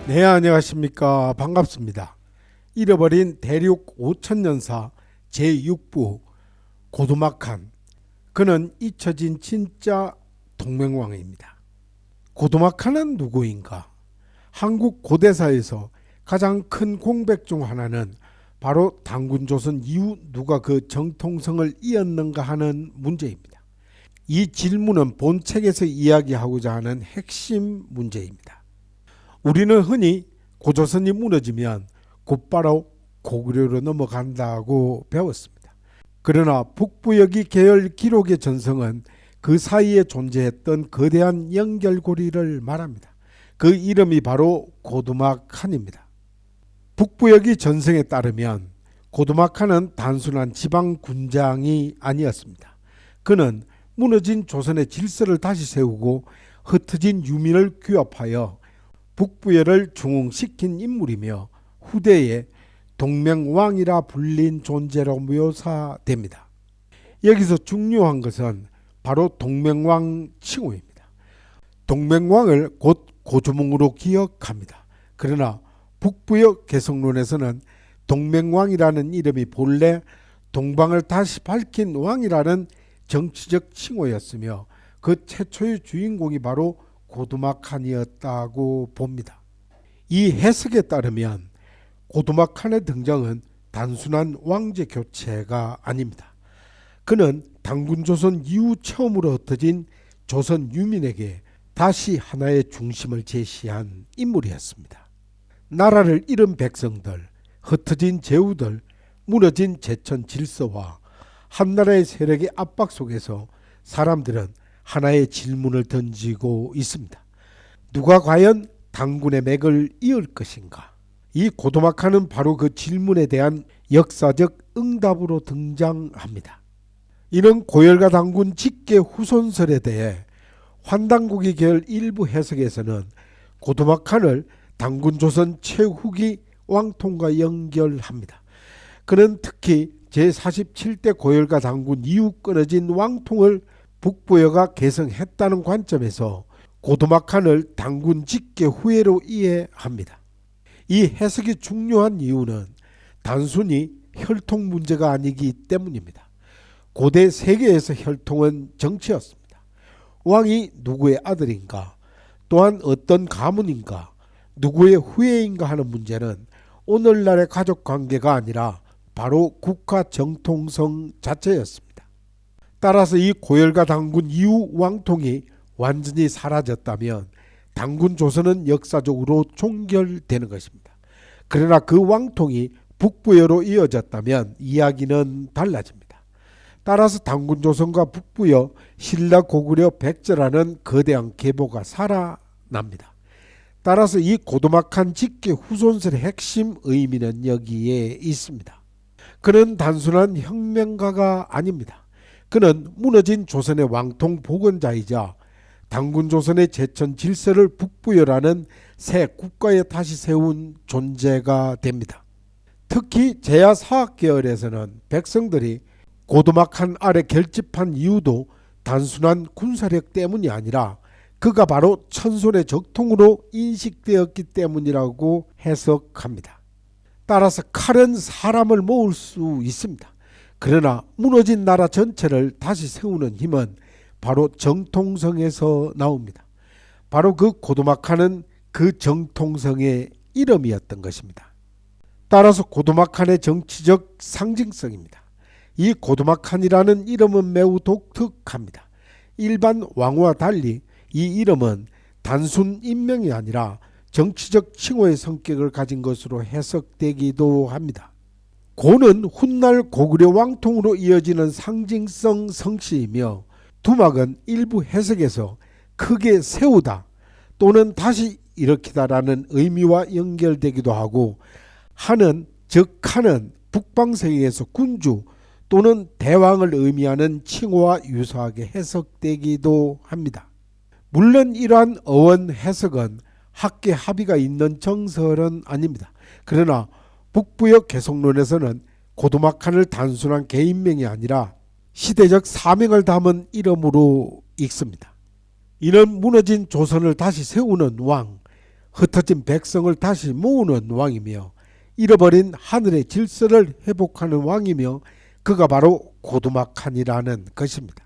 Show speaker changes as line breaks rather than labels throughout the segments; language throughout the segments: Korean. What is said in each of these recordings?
네, 안녕하십니까. 반갑습니다. 잃어버린 대륙 5천년사 제6부 고두막한. 그는 잊혀진 진짜 동맹왕입니다. 고두막한은 누구인가? 한국 고대사에서 가장 큰 공백 중 하나는 바로 단군조선 이후 누가 그 정통성을 이었는가 하는 문제입니다. 이 질문은 본 책에서 이야기하고자 하는 핵심 문제입니다. 우리는 흔히 고조선이 무너지면 곧바로 고구려로 넘어간다고 배웠습니다. 그러나 북부여기 계열 기록의 전성은 그 사이에 존재했던 거대한 연결고리를 말합니다. 그 이름이 바로 고두막한입니다. 북부여기 전성에 따르면 고두막한은 단순한 지방 군장이 아니었습니다. 그는 무너진 조선의 질서를 다시 세우고 흩어진 유민을 규합하여 북부여를 중흥시킨 인물이며 후대에 동맹왕이라 불린 존재로 묘사됩니다. 여기서 중요한 것은 바로 동맹왕 칭호입니다. 동맹왕을 곧 고조몽으로 기억합니다. 그러나 북부여 개성론에서는 동맹왕이라는 이름이 본래 동방을 다시 밝힌 왕이라는 정치적 칭호였으며 그 최초의 주인공이 바로 고두막한이었다고 봅니다. 이 해석에 따르면 고두막한의 등장은 단순한 왕제 교체가 아닙니다. 그는 단군조선 이후 처음으로 흩어진 조선 유민에게 다시 하나의 중심을 제시한 인물이었습니다. 나라를 잃은 백성들, 흩어진 제후들, 무너진 제천 질서와 한나라의 세력의 압박 속에서 사람들은 하나의 질문을 던지고 있습니다. 누가 과연 단군의 맥을 이을 것인가? 이 고두막한은 바로 그 질문에 대한 역사적 응답으로 등장합니다. 이는 고열과 단군 직계 후손설에 대해 환단국이 계열 일부 해석에서는 고두막한을 단군조선 최후기 왕통과 연결합니다. 그는 특히 제47대 고열과 단군 이후 끊어진 왕통을 북부여가 계승했다는 관점에서 고두막한을 단군 직계 후예로 이해합니다. 이 해석이 중요한 이유는 단순히 혈통 문제가 아니기 때문입니다. 고대 세계에서 혈통은 정치였습니다. 왕이 누구의 아들인가, 또한 어떤 가문인가, 누구의 후예인가 하는 문제는 오늘날의 가족관계가 아니라 바로 국가 정통성 자체였습니다. 따라서 이 고열과 단군 이후 왕통이 완전히 사라졌다면 단군 조선은 역사적으로 종결되는 것입니다. 그러나 그 왕통이 북부여로 이어졌다면 이야기는 달라집니다. 따라서 단군 조선과 북부여, 신라, 고구려, 백제라는 거대한 계보가 살아납니다. 따라서 이 고두막한 직계 후손설의 핵심 의미는 여기에 있습니다. 그는 단순한 혁명가가 아닙니다. 그는 무너진 조선의 왕통 복원자이자 단군 조선의 제천 질서를 북부여라는 새 국가에 다시 세운 존재가 됩니다. 특히 제야 사학계열에서는 백성들이 고두막한 아래 결집한 이유도 단순한 군사력 때문이 아니라 그가 바로 천손의 적통으로 인식되었기 때문이라고 해석합니다. 따라서 칼은 사람을 모을 수 있습니다. 그러나 무너진 나라 전체를 다시 세우는 힘은 바로 정통성에서 나옵니다. 바로 그 고두막한은 그 정통성의 이름이었던 것입니다. 따라서 고두막한의 정치적 상징성입니다. 이 고두막한이라는 이름은 매우 독특합니다. 일반 왕후와 달리 이 이름은 단순 인명이 아니라 정치적 칭호의 성격을 가진 것으로 해석되기도 합니다. 고는 훗날 고구려 왕통으로 이어지는 상징성 성씨이며 두막은 일부 해석에서 크게 세우다 또는 다시 일으키다라는 의미와 연결되기도 하고, 한은 즉 칸은 북방세계에서 군주 또는 대왕을 의미하는 칭호와 유사하게 해석되기도 합니다. 물론 이러한 어원 해석은 학계 합의가 있는 정설은 아닙니다. 그러나 북부여 개성론에서는 고두막한을 단순한 개인명이 아니라 시대적 사명을 담은 이름으로 읽습니다. 이는 무너진 조선을 다시 세우는 왕, 흩어진 백성을 다시 모으는 왕이며 잃어버린 하늘의 질서를 회복하는 왕이며 그가 바로 고두막한이라는 것입니다.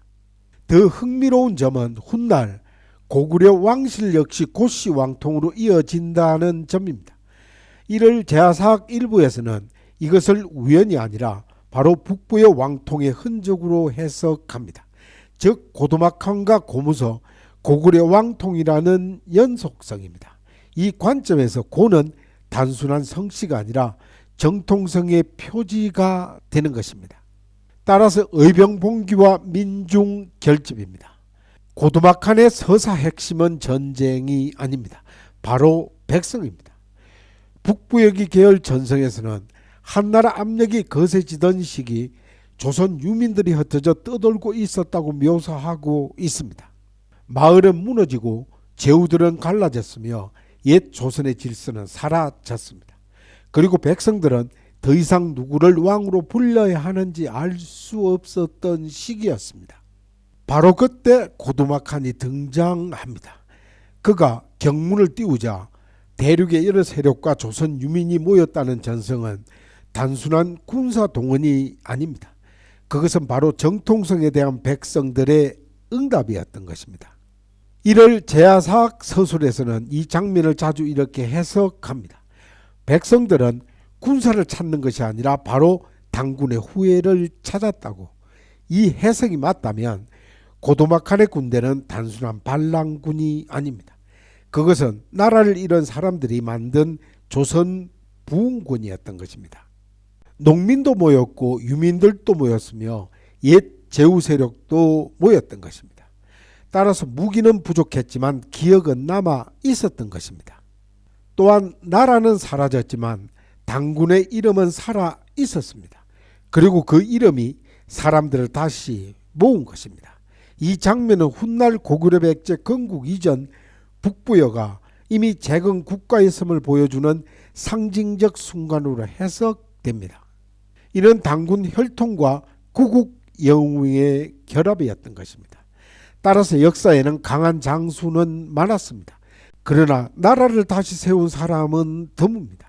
더 흥미로운 점은 훗날 고구려 왕실 역시 고씨 왕통으로 이어진다는 점입니다. 이를 제하사학 일부에서는 이것을 우연이 아니라 바로 북부의 왕통의 흔적으로 해석합니다. 즉 고두막한과 고무서, 고구려 왕통이라는 연속성입니다. 이 관점에서 고는 단순한 성씨가 아니라 정통성의 표지가 되는 것입니다. 따라서 의병봉기와 민중결집입니다. 고두막한의 서사 핵심은 전쟁이 아닙니다. 바로 백성입니다. 북부여기 계열 전성에서는 한나라 압력이 거세지던 시기 조선 유민들이 흩어져 떠돌고 있었다고 묘사하고 있습니다. 마을은 무너지고 제후들은 갈라졌으며 옛 조선의 질서는 사라졌습니다. 그리고 백성들은 더 이상 누구를 왕으로 불러야 하는지 알 수 없었던 시기였습니다. 바로 그때 고두막한이 등장합니다. 그가 경문을 띄우자 대륙의 여러 세력과 조선 유민이 모였다는 전성은 단순한 군사 동원이 아닙니다. 그것은 바로 정통성에 대한 백성들의 응답이었던 것입니다. 이를 제하사학 서술에서는 이 장면을 자주 이렇게 해석합니다. 백성들은 군사를 찾는 것이 아니라 바로 당군의 후예를 찾았다고. 이 해석이 맞다면 고두막한의 군대는 단순한 반란군이 아닙니다. 그것은 나라를 잃은 사람들이 만든 조선 부흥군이었던 것입니다. 농민도 모였고 유민들도 모였으며 옛 제후 세력도 모였던 것입니다. 따라서 무기는 부족했지만 기억은 남아 있었던 것입니다. 또한 나라는 사라졌지만 당군의 이름은 살아 있었습니다. 그리고 그 이름이 사람들을 다시 모은 것입니다. 이 장면은 훗날 고구려 백제 건국 이전 북부여가 이미 재건 국가였음을 보여주는 상징적 순간으로 해석됩니다. 이는 당군 혈통과 구국 영웅의 결합이었던 것입니다. 따라서 역사에는 강한 장수는 많았습니다. 그러나 나라를 다시 세운 사람은 드뭅니다.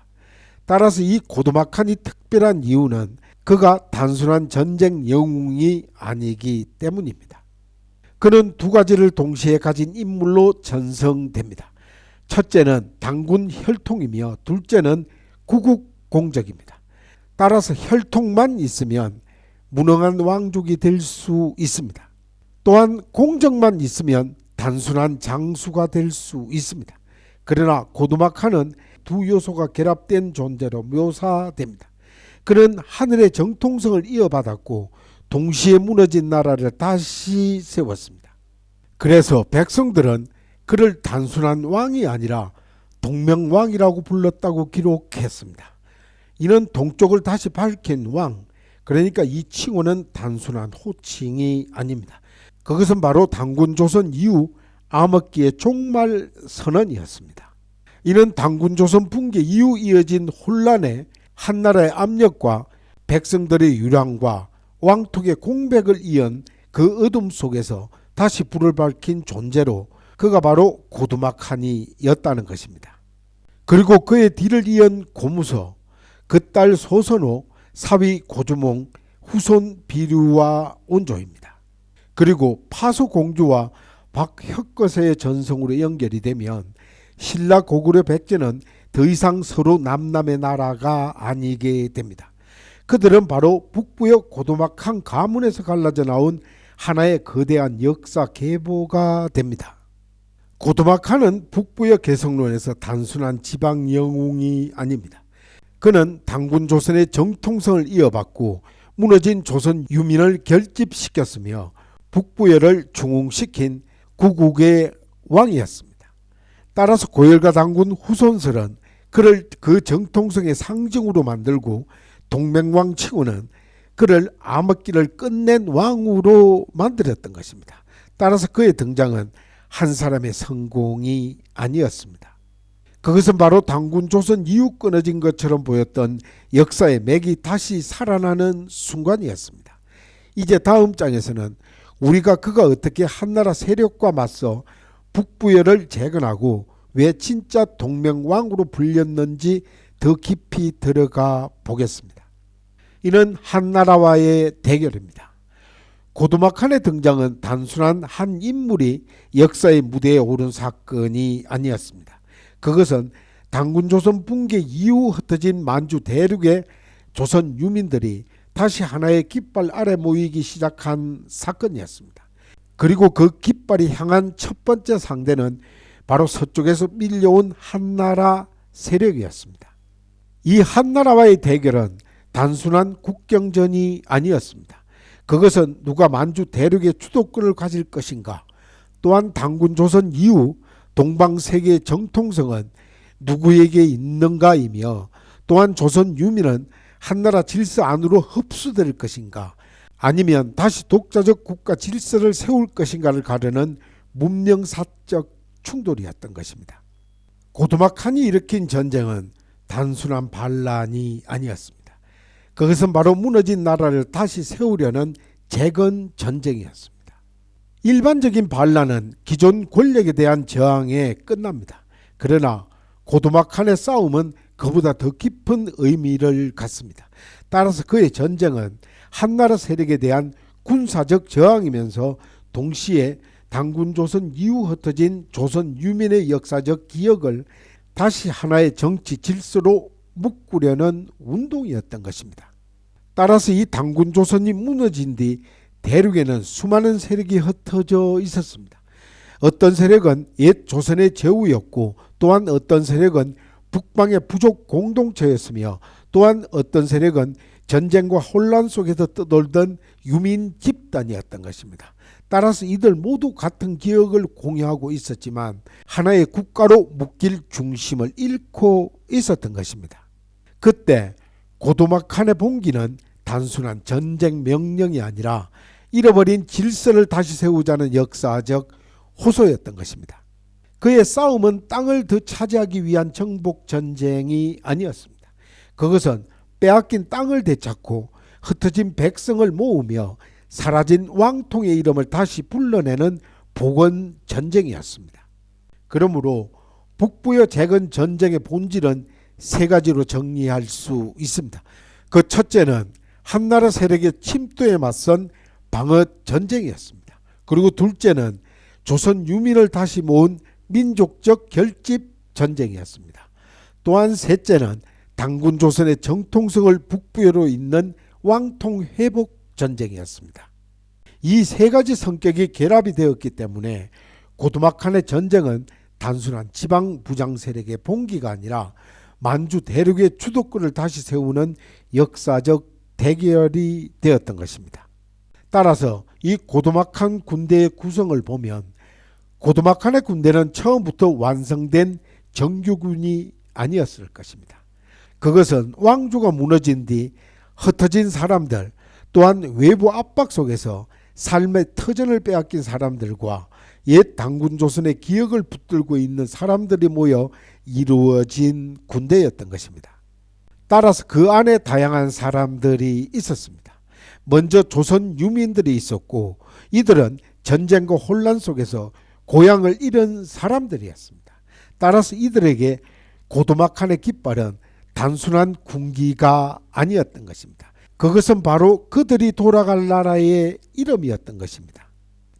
따라서 이 고두막한이 특별한 이유는 그가 단순한 전쟁 영웅이 아니기 때문입니다. 그는 두 가지를 동시에 가진 인물로 전성됩니다. 첫째는 당군 혈통이며 둘째는 구국 공적입니다. 따라서 혈통만 있으면 무능한 왕족이 될 수 있습니다. 또한 공적만 있으면 단순한 장수가 될 수 있습니다. 그러나 고두막한은 두 요소가 결합된 존재로 묘사됩니다. 그는 하늘의 정통성을 이어받았고 동시에 무너진 나라를 다시 세웠습니다. 그래서 백성들은 그를 단순한 왕이 아니라 동명왕이라고 불렀다고 기록했습니다. 이는 동쪽을 다시 밝힌 왕, 그러니까 이 칭호는 단순한 호칭이 아닙니다. 그것은 바로 당군 조선 이후 암흑기의 종말 선언이었습니다. 이는 당군 조선 붕괴 이후 이어진 혼란에 한나라의 압력과 백성들의 유랑과 왕통의 공백을 이은 그 어둠 속에서 다시 불을 밝힌 존재로 그가 바로 고두막한이었다는 것입니다. 그리고 그의 뒤를 이은 고무서, 그 딸 소선호, 사위 고주몽, 후손 비류와 온조입니다. 그리고 파소공주와 박혁거세의 전성으로 연결이 되면 신라 고구려 백제는 더 이상 서로 남남의 나라가 아니게 됩니다. 그들은 바로 북부의 고두막한 가문에서 갈라져 나온 하나의 거대한 역사 계보가 됩니다. 고두막한은 북부의 개성론에서 단순한 지방 영웅이 아닙니다. 그는 당군 조선의 정통성을 이어받고 무너진 조선 유민을 결집시켰으며 북부여를 중흥시킨 구국의 왕이었습니다. 따라서 고열과 당군 후손설은 그를 그 정통성의 상징으로 만들고 동맹왕 칭호는 그를 암흑기를 끝낸 왕으로 만들었던 것입니다. 따라서 그의 등장은 한 사람의 성공이 아니었습니다. 그것은 바로 당군 조선 이후 끊어진 것처럼 보였던 역사의 맥이 다시 살아나는 순간이었습니다. 이제 다음 장에서는 우리가 그가 어떻게 한나라 세력과 맞서 북부여를 재건하고 왜 진짜 동명왕으로 불렸는지 더 깊이 들어가 보겠습니다. 이는 한나라와의 대결입니다. 고두막한의 등장은 단순한 한 인물이 역사의 무대에 오른 사건이 아니었습니다. 그것은 당군조선 붕괴 이후 흩어진 만주 대륙의 조선 유민들이 다시 하나의 깃발 아래 모이기 시작한 사건이었습니다. 그리고 그 깃발이 향한 첫 번째 상대는 바로 서쪽에서 밀려온 한나라 세력이었습니다. 이 한나라와의 대결은 단순한 국경전이 아니었습니다. 그것은 누가 만주 대륙의 주도권을 가질 것인가, 또한 당군조선 이후 동방세계의 정통성은 누구에게 있는가이며, 또한 조선 유민은 한나라 질서 안으로 흡수될 것인가, 아니면 다시 독자적 국가 질서를 세울 것인가를 가르는 문명사적 충돌이었던 것입니다. 고두막한이 일으킨 전쟁은 단순한 반란이 아니었습니다. 그것은 바로 무너진 나라를 다시 세우려는 재건 전쟁이었습니다. 일반적인 반란은 기존 권력에 대한 저항에 끝납니다. 그러나 고두막한의 싸움은 그보다 더 깊은 의미를 갖습니다. 따라서 그의 전쟁은 한나라 세력에 대한 군사적 저항이면서 동시에 당군조선 이후 흩어진 조선 유민의 역사적 기억을 다시 하나의 정치 질서로 묶으려는 운동이었던 것입니다. 따라서 이 당군조선이 무너진 뒤 대륙에는 수많은 세력이 흩어져 있었습니다. 어떤 세력은 옛 조선의 제후였고, 또한 어떤 세력은 북방의 부족 공동체였으며, 또한 어떤 세력은 전쟁과 혼란 속에서 떠돌던 유민 집단이었던 것입니다. 따라서 이들 모두 같은 기억을 공유하고 있었지만 하나의 국가로 묶일 중심을 잃고 있었던 것입니다. 그때 고두막한의 봉기는 단순한 전쟁 명령이 아니라 잃어버린 질서를 다시 세우자는 역사적 호소였던 것입니다. 그의 싸움은 땅을 더 차지하기 위한 정복 전쟁이 아니었습니다. 그것은 빼앗긴 땅을 되찾고 흩어진 백성을 모으며 사라진 왕통의 이름을 다시 불러내는 복원 전쟁이었습니다. 그러므로 북부의 재건 전쟁의 본질은 세 가지로 정리할 수 있습니다. 그 첫째는 한나라 세력의 침투에 맞선 방어 전쟁이었습니다. 그리고 둘째는 조선 유민을 다시 모은 민족적 결집 전쟁이었습니다. 또한 셋째는 당군 조선의 정통성을 북부여로 잇는 왕통 회복 전쟁이었습니다. 이 세 가지 성격이 결합이 되었기 때문에 고두막한의 전쟁은 단순한 지방 부장 세력의 봉기가 아니라 만주 대륙의 주도권을 다시 세우는 역사적 대결이 되었던 것입니다. 따라서 이 고두막한 군대의 구성을 보면 고두막한의 군대는 처음부터 완성된 정규군이 아니었을 것입니다. 그것은 왕조가 무너진 뒤 흩어진 사람들, 또한 외부 압박 속에서 삶의 터전을 빼앗긴 사람들과 옛 당군 조선의 기억을 붙들고 있는 사람들이 모여 이루어진 군대였던 것입니다. 따라서 그 안에 다양한 사람들이 있었습니다. 먼저 조선 유민들이 있었고, 이들은 전쟁과 혼란 속에서 고향을 잃은 사람들이었습니다. 따라서 이들에게 고두막한의 깃발은 단순한 군기가 아니었던 것입니다. 그것은 바로 그들이 돌아갈 나라의 이름이었던 것입니다.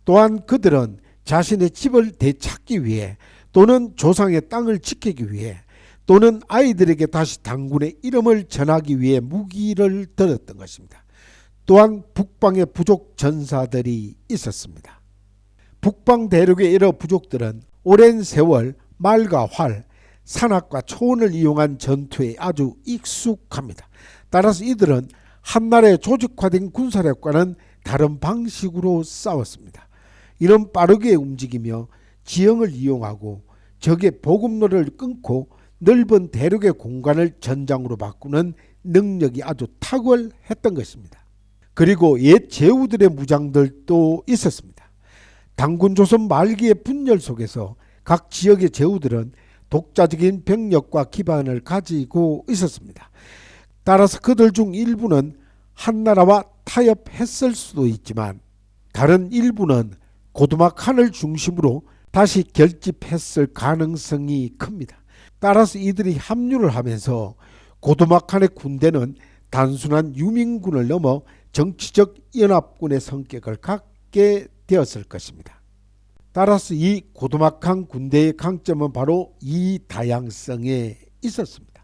또한 그들은 자신의 집을 되찾기 위해, 또는 조상의 땅을 지키기 위해, 또는 아이들에게 다시 당군의 이름을 전하기 위해 무기를 들었던 것입니다. 또한 북방의 부족 전사들이 있었습니다. 북방 대륙의 여러 부족들은 오랜 세월 말과 활, 산악과 초원을 이용한 전투에 아주 익숙합니다. 따라서 이들은 한나라의 조직화된 군사력과는 다른 방식으로 싸웠습니다. 이런 빠르게 움직이며 지형을 이용하고 적의 보급로를 끊고 넓은 대륙의 공간을 전장으로 바꾸는 능력이 아주 탁월했던 것입니다. 그리고 옛 제후들의 무장들도 있었습니다. 당군조선 말기의 분열 속에서 각 지역의 제후들은 독자적인 병력과 기반을 가지고 있었습니다. 따라서 그들 중 일부는 한나라와 타협했을 수도 있지만 다른 일부는 고두막한을 중심으로 다시 결집했을 가능성이 큽니다. 따라서 이들이 합류를 하면서 고도막한의 군대는 단순한 유민군을 넘어 정치적 연합군의 성격을 갖게 되었을 것입니다. 따라서 이 고도막한 군대의 강점은 바로 이 다양성에 있었습니다.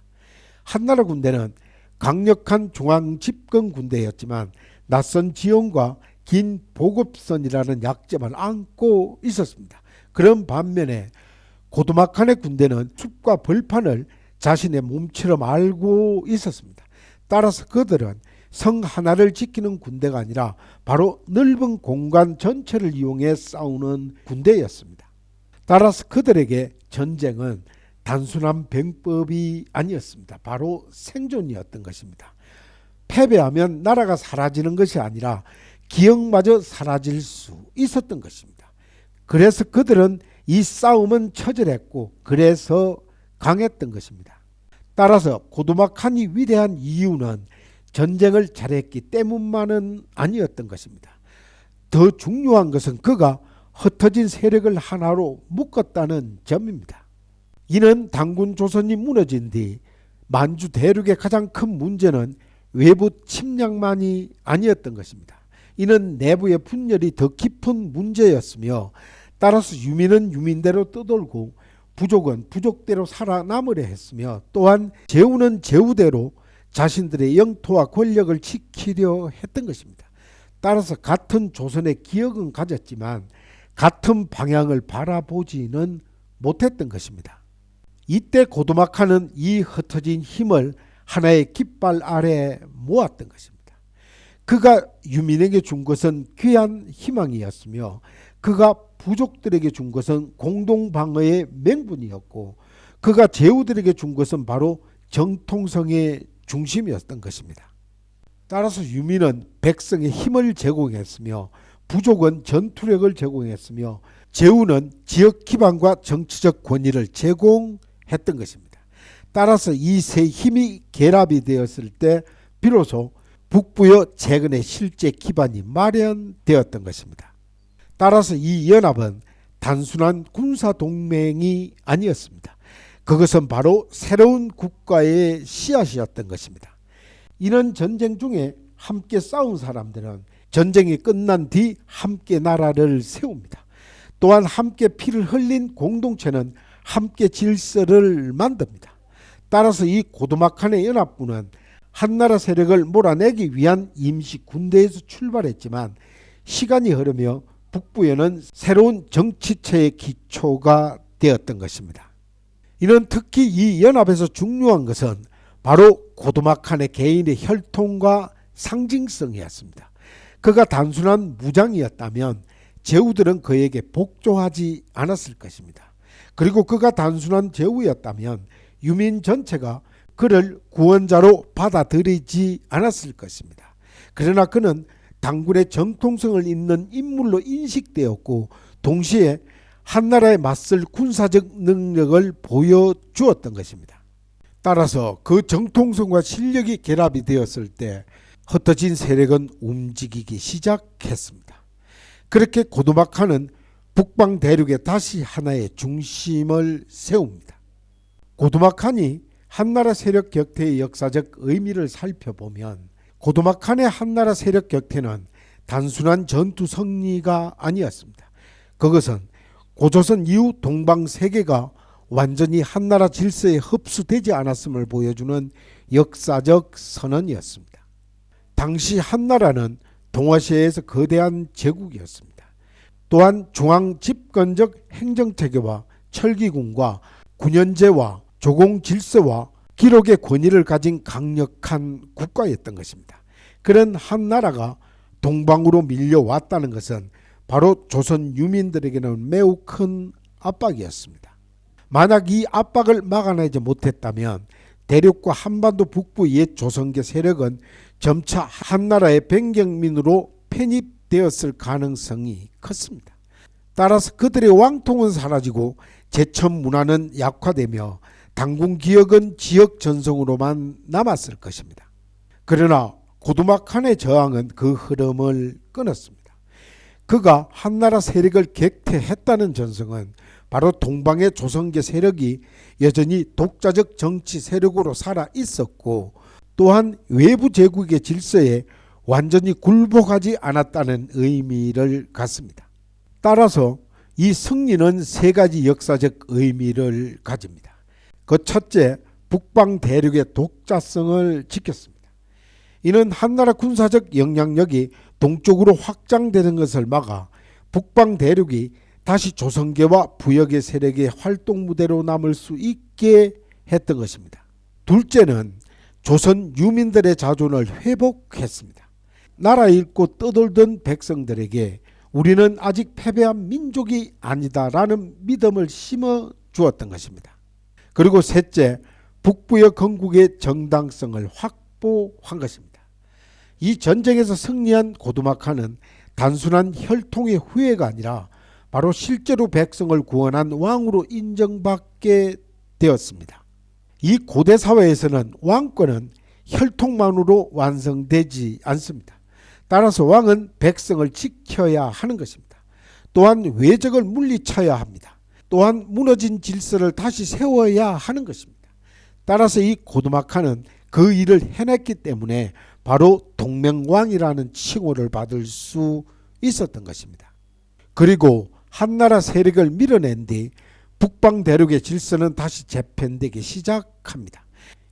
한나라 군대는 강력한 중앙 집권 군대였지만 낯선 지형과 긴 보급선이라는 약점을 안고 있었습니다. 그런 반면에 고도막한의 군대는 숲과 벌판을 자신의 몸처럼 알고 있었습니다. 따라서 그들은 성 하나를 지키는 군대가 아니라 바로 넓은 공간 전체를 이용해 싸우는 군대였습니다. 따라서 그들에게 전쟁은 단순한 병법이 아니었습니다. 바로 생존이었던 것입니다. 패배하면 나라가 사라지는 것이 아니라 기억마저 사라질 수 있었던 것입니다. 그래서 그들은 이 싸움은 처절했고 그래서 강했던 것입니다. 따라서 고도막한이 위대한 이유는 전쟁을 잘했기 때문만은 아니었던 것입니다. 더 중요한 것은 그가 흩어진 세력을 하나로 묶었다는 점입니다. 이는 단군 조선이 무너진 뒤 만주 대륙의 가장 큰 문제는 외부 침략만이 아니었던 것입니다. 이는 내부의 분열이 더 깊은 문제였으며 따라서 유민은 유민대로 떠돌고 부족은 부족대로 살아남으려 했으며 또한 제후는 제후대로 자신들의 영토와 권력을 지키려 했던 것입니다. 따라서 같은 조선의 기억은 가졌지만 같은 방향을 바라보지는 못했던 것입니다. 이때 고도막한은 이 흩어진 힘을 하나의 깃발 아래 모았던 것입니다. 그가 유민에게 준 것은 귀한 희망이었으며 그가 부족들에게 준 것은 공동방어의 명분이었고 그가 제후들에게 준 것은 바로 정통성의 중심이었던 것입니다. 따라서 유민은 백성의 힘을 제공했으며 부족은 전투력을 제공했으며 제후는 지역 기반과 정치적 권위를 제공했던 것입니다. 따라서 이 세 힘이 결합이 되었을 때 비로소 북부여 재건의 실제 기반이 마련되었던 것입니다. 따라서 이 연합은 단순한 군사동맹이 아니었습니다. 그것은 바로 새로운 국가의 씨앗이었던 것입니다. 이런 전쟁 중에 함께 싸운 사람들은 전쟁이 끝난 뒤 함께 나라를 세웁니다. 또한 함께 피를 흘린 공동체는 함께 질서를 만듭니다. 따라서 이 고도막한의 연합군은 한나라 세력을 몰아내기 위한 임시 군대에서 출발했지만 시간이 흐르며 북부에는 새로운 정치체의 기초가 되었던 것입니다. 이는 특히 이 연합에서 중요한 것은 바로 고도막한의 개인의 혈통과 상징성이었습니다. 그가 단순한 무장이었다면 제후들은 그에게 복종하지 않았을 것입니다. 그리고 그가 단순한 제후였다면 유민 전체가 그를 구원자로 받아들이지 않았을 것입니다. 그러나 그는 단군의 정통성을 잇는 인물로 인식되었고 동시에 한나라에 맞설 군사적 능력을 보여주었던 것입니다. 따라서 그 정통성과 실력이 결합이 되었을 때 흩어진 세력은 움직이기 시작했습니다. 그렇게 고도막한은 북방 대륙에 다시 하나의 중심을 세웁니다. 고도막한이 한나라 세력 격퇴의 역사적 의미를 살펴보면 고도막한의 한나라 세력 격퇴는 단순한 전투 승리가 아니었습니다. 그것은 고조선 이후 동방 세계가 완전히 한나라 질서에 흡수되지 않았음을 보여주는 역사적 선언이었습니다. 당시 한나라는 동아시아에서 거대한 제국이었습니다. 또한 중앙 집권적 행정체계와 철기군과 군연제와 조공 질서와 기록의 권위를 가진 강력한 국가였던 것입니다. 그런 한나라가 동방으로 밀려왔다는 것은 바로 조선 유민들에게는 매우 큰 압박이었습니다. 만약 이 압박을 막아내지 못했다면 대륙과 한반도 북부 옛 조선계 세력은 점차 한나라의 변경민으로 편입되었을 가능성이 컸습니다. 따라서 그들의 왕통은 사라지고 제천 문화는 약화되며 단군 기억은 지역 전성으로만 남았을 것입니다. 그러나 고도막한의 저항은 그 흐름을 끊었습니다. 그가 한나라 세력을 객퇴했다는 전성은 바로 동방의 조선계 세력이 여전히 독자적 정치 세력으로 살아 있었고, 또한 외부 제국의 질서에 완전히 굴복하지 않았다는 의미를 갖습니다. 따라서 이 승리는 세 가지 역사적 의미를 가집니다. 그 첫째, 북방 대륙의 독자성을 지켰습니다. 이는 한나라 군사적 영향력이 동쪽으로 확장되는 것을 막아 북방 대륙이 다시 조선계와 부역의 세력의 활동 무대로 남을 수 있게 했던 것입니다. 둘째는 조선 유민들의 자존을 회복했습니다. 나라 잃고 떠돌던 백성들에게 우리는 아직 패배한 민족이 아니다라는 믿음을 심어 주었던 것입니다. 그리고 셋째, 북부의 건국의 정당성을 확보한 것입니다. 이 전쟁에서 승리한 고두막한은 단순한 혈통의 후예가 아니라 바로 실제로 백성을 구원한 왕으로 인정받게 되었습니다. 이 고대 사회에서는 왕권은 혈통만으로 완성되지 않습니다. 따라서 왕은 백성을 지켜야 하는 것입니다. 또한 외적을 물리쳐야 합니다. 또한 무너진 질서를 다시 세워야 하는 것입니다. 따라서 이 고두막한은 그 일을 해냈기 때문에 바로 동맹왕이라는 칭호를 받을 수 있었던 것입니다. 그리고 한나라 세력을 밀어낸 뒤 북방 대륙의 질서는 다시 재편되기 시작합니다.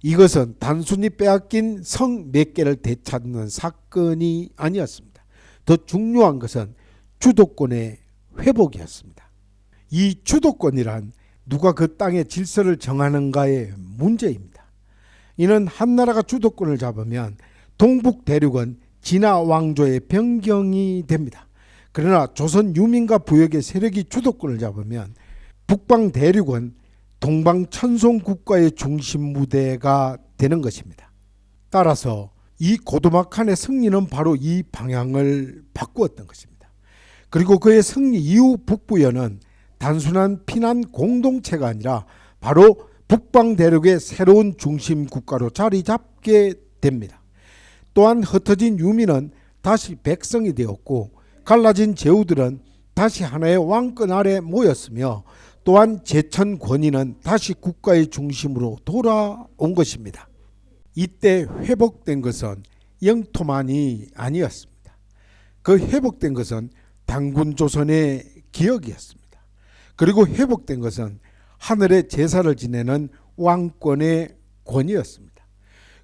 이것은 단순히 빼앗긴 성 몇 개를 되찾는 사건이 아니었습니다. 더 중요한 것은 주도권의 회복이었습니다. 이 주도권이란 누가 그 땅의 질서를 정하는가의 문제입니다. 이는 한나라가 주도권을 잡으면 동북 대륙은 진화 왕조의 변경이 됩니다. 그러나 조선 유민과 부역의 세력이 주도권을 잡으면 북방 대륙은 동방 천송 국가의 중심 무대가 되는 것입니다. 따라서 이 고두막한의 승리는 바로 이 방향을 바꾸었던 것입니다. 그리고 그의 승리 이후 북부여는 단순한 피난 공동체가 아니라 바로 북방 대륙의 새로운 중심 국가로 자리 잡게 됩니다. 또한 흩어진 유민은 다시 백성이 되었고, 갈라진 제후들은 다시 하나의 왕권 아래 모였으며, 또한 제천 권위는 다시 국가의 중심으로 돌아온 것입니다. 이때 회복된 것은 영토만이 아니었습니다. 그 회복된 것은 단군 조선의 기억이었습니다. 그리고 회복된 것은 하늘의 제사를 지내는 왕권의 권위였습니다.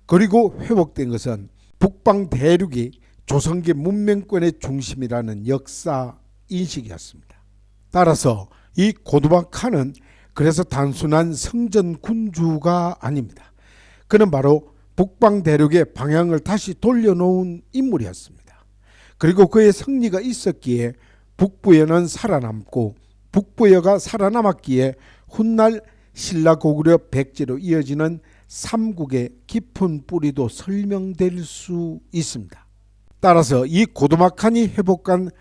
그리고 회복된 것은 북방 대륙이 조선계 문명권의 중심이라는 역사 인식이었습니다. 따라서 이 고두막한은 그래서 단순한 성전 군주가 아닙니다. 그는 바로 북방 대륙의 방향을 다시 돌려놓은 인물이었습니다. 그리고 그의 승리가 있었기에 북부여는 살아남고, 북부여가 살아남았기에 훗날 신라 고구려 백제로 이어지는 삼국의 깊은 뿌리도 설명될 수 있습니다. 따라서 이 고두막한이 회복한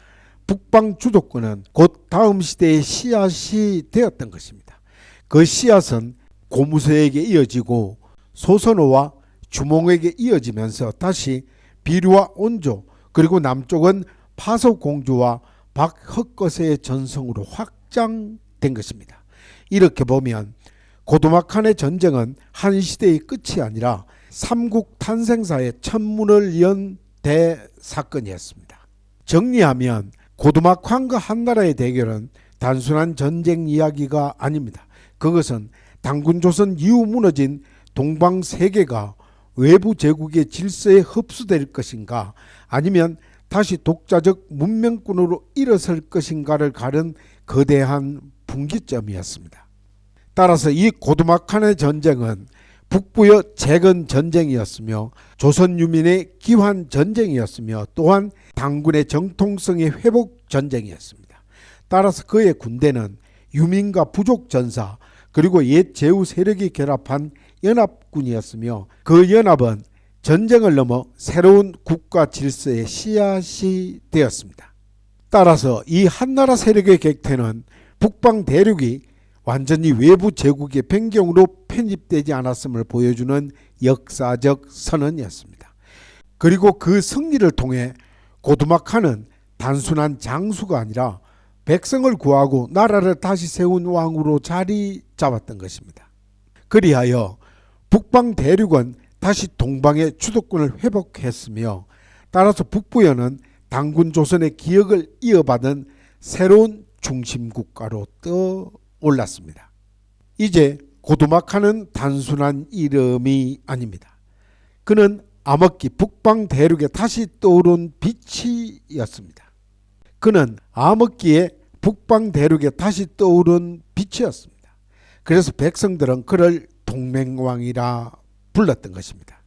북방 주도권은 곧 다음 시대의 씨앗이 되었던 것입니다. 그 씨앗은 고무서에게 이어지고 소선호와 주몽에게 이어지면서 다시 비류와 온조, 그리고 남쪽은 파서공주와 박흑거세의 전성으로 확장된 것입니다. 이렇게 보면 고두막한의 전쟁은 한 시대의 끝이 아니라 삼국 탄생사의 천문을 연 대사건이었습니다. 정리하면 고두막한과 한나라의 대결은 단순한 전쟁 이야기가 아닙니다. 그것은 단군조선 이후 무너진 동방 세계가 외부 제국의 질서에 흡수될 것인가, 아니면 다시 독자적 문명권으로 일어설 것인가를 가른 거대한 분기점이었습니다. 따라서 이 고두막한의 전쟁은 북부의 재건 전쟁이었으며, 조선 유민의 기환 전쟁이었으며, 또한 단군의 정통성의 회복 전쟁이었습니다. 따라서 그의 군대는 유민과 부족 전사, 그리고 옛 제후 세력이 결합한 연합군이었으며, 그 연합은 전쟁을 넘어 새로운 국가 질서의 씨앗이 되었습니다. 따라서 이 한나라 세력의 객퇴는 북방 대륙이 완전히 외부 제국의 변경으로 편입되지 않았음을 보여주는 역사적 선언이었습니다. 그리고 그 승리를 통해 고두막한은 단순한 장수가 아니라 백성을 구하고 나라를 다시 세운 왕으로 자리 잡았던 것입니다. 그리하여 북방 대륙은 다시 동방의 주도권을 회복했으며 따라서 북부여는 단군 조선의 기억을 이어받은 새로운 중심국가로 떠올랐습니다. 이제 고두막하는 단순한 이름이 아닙니다. 그는 암흑기 북방 대륙에 다시 떠오른 빛이었습니다. 그는 암흑기에 북방 대륙에 다시 떠오른 빛이었습니다. 그래서 백성들은 그를 동맹왕이라 불렀던 것입니다.